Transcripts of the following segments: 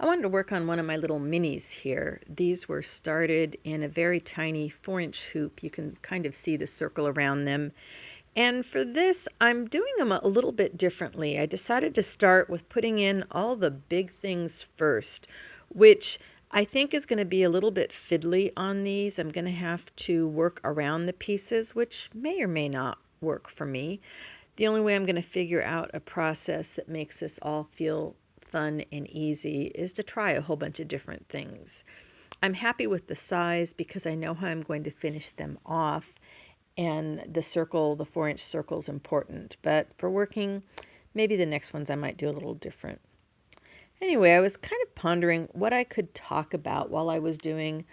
I wanted to work on one of my little minis here. These were started in a very tiny 4-inch hoop. You can kind of see the circle around them. And for this, I'm doing them a little bit differently. I decided to start with putting in all the big things first, which I think is going to be a little bit fiddly on these. I'm going to have to work around the pieces, which may or may not work for me. The only way I'm going to figure out a process that makes this all feel fun and easy is to try a whole bunch of different things. I'm happy with the size because I know how I'm going to finish them off, and the circle, the 4-inch circle, is important. But for working, maybe the next ones I might do a little different. Anyway, I was kind of pondering what I could talk about while I was doing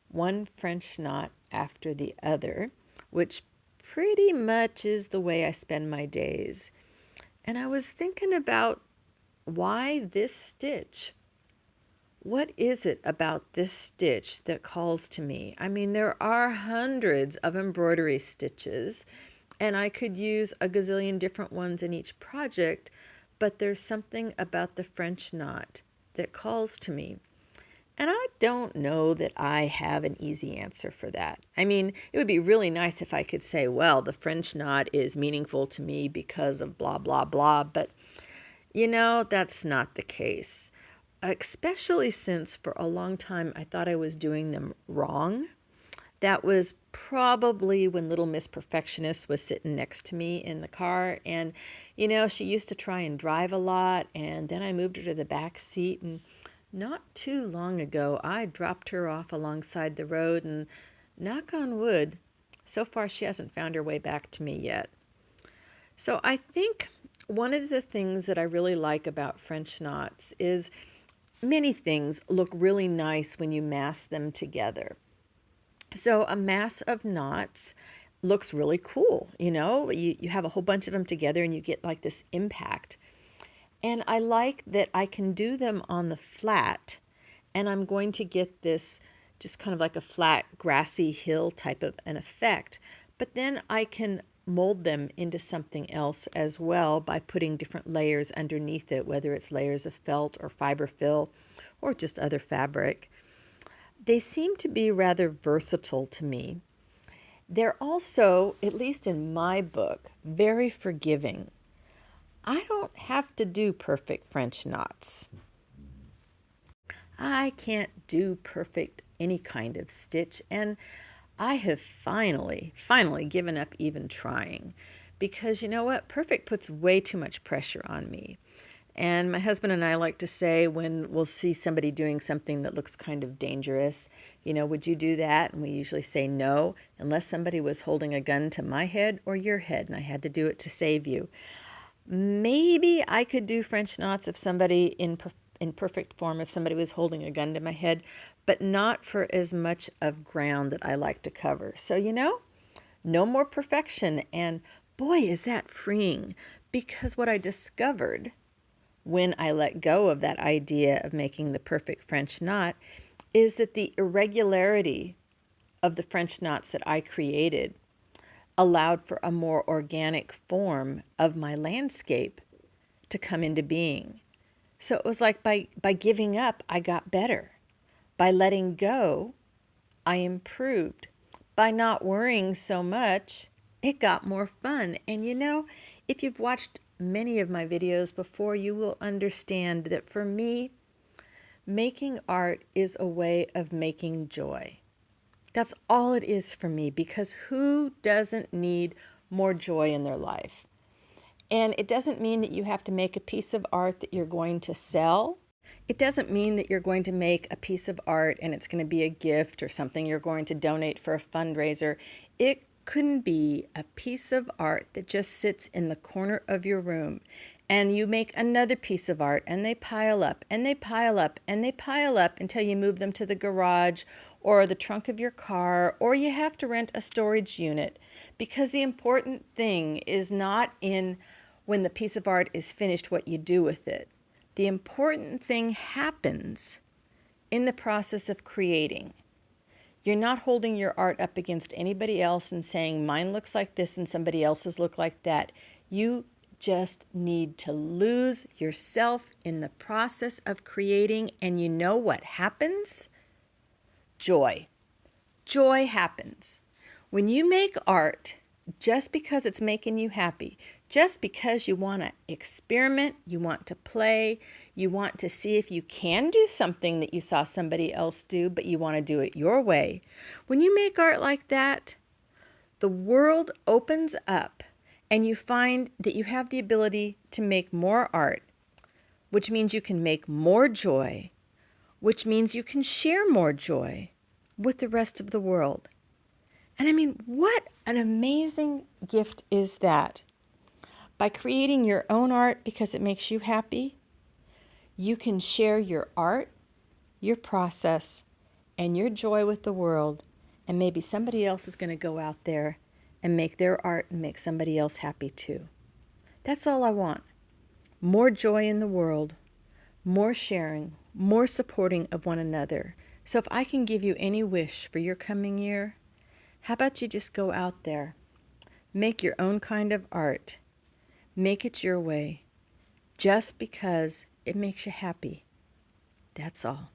one French knot after the other, which pretty much is the way I spend my days. And I was thinking about why this stitch? What is it about this stitch that calls to me? I mean, there are hundreds of embroidery stitches, and I could use a gazillion different ones in each project, but there's something about the French knot that calls to me. And I don't know that I have an easy answer for that. I mean, it would be really nice if I could say, well, the French knot is meaningful to me because of blah, blah, blah, but that's not the case. Especially since for a long time I thought I was doing them wrong. That was probably when little Miss Perfectionist was sitting next to me in the car. And, she used to try and drive a lot. And then I moved her to the back seat. And not too long ago, I dropped her off alongside the road. And knock on wood, so far she hasn't found her way back to me yet. So I think one of the things that I really like about French knots is many things look really nice when you mass them together. So a mass of knots looks really cool. You have a whole bunch of them together and you get like this impact. And I like that I can do them on the flat, and I'm going to get this just kind of like a flat grassy hill type of an effect. But then I can mold them into something else as well by putting different layers underneath it, whether it's layers of felt or fiberfill or just other fabric. They seem to be rather versatile to me. They're also, at least in my book, very forgiving. I don't have to do perfect French knots. I can't do perfect any kind of stitch, and I have finally given up even trying, because you know what? Perfect puts way too much pressure on me. And my husband and I like to say when we'll see somebody doing something that looks kind of dangerous, would you do that? And we usually say no, unless somebody was holding a gun to my head or your head and I had to do it to save you. Maybe I could do French knots if somebody in perfect form, if somebody was holding a gun to my head, but not for as much of ground that I like to cover. So, no more perfection. And boy, is that freeing, because what I discovered when I let go of that idea of making the perfect French knot is that the irregularity of the French knots that I created allowed for a more organic form of my landscape to come into being. So it was like by giving up, I got better. By letting go, I improved. By not worrying so much, it got more fun. And if you've watched many of my videos before, you will understand that for me, making art is a way of making joy. That's all it is for me, because who doesn't need more joy in their life? And it doesn't mean that you have to make a piece of art that you're going to sell. It doesn't mean that you're going to make a piece of art and it's going to be a gift or something you're going to donate for a fundraiser. It couldn't be a piece of art that just sits in the corner of your room, and you make another piece of art and they pile up and they pile up and they pile up until you move them to the garage or the trunk of your car, or you have to rent a storage unit. Because the important thing is not in when the piece of art is finished what you do with it. The important thing happens in the process of creating. You're not holding your art up against anybody else and saying, mine looks like this and somebody else's look like that. You just need to lose yourself in the process of creating, and you know what happens? Joy. Joy happens. When you make art, just because it's making you happy, just because you want to experiment, you want to play, you want to see if you can do something that you saw somebody else do, but you want to do it your way. When you make art like that, the world opens up and you find that you have the ability to make more art, which means you can make more joy, which means you can share more joy with the rest of the world. And I mean, what an amazing gift is that? By creating your own art because it makes you happy, you can share your art, your process, and your joy with the world, and maybe somebody else is going to go out there and make their art and make somebody else happy too. That's all I want. More joy in the world, more sharing, more supporting of one another. So if I can give you any wish for your coming year, how about you just go out there, make your own kind of art, make it your way, just because it makes you happy. That's all.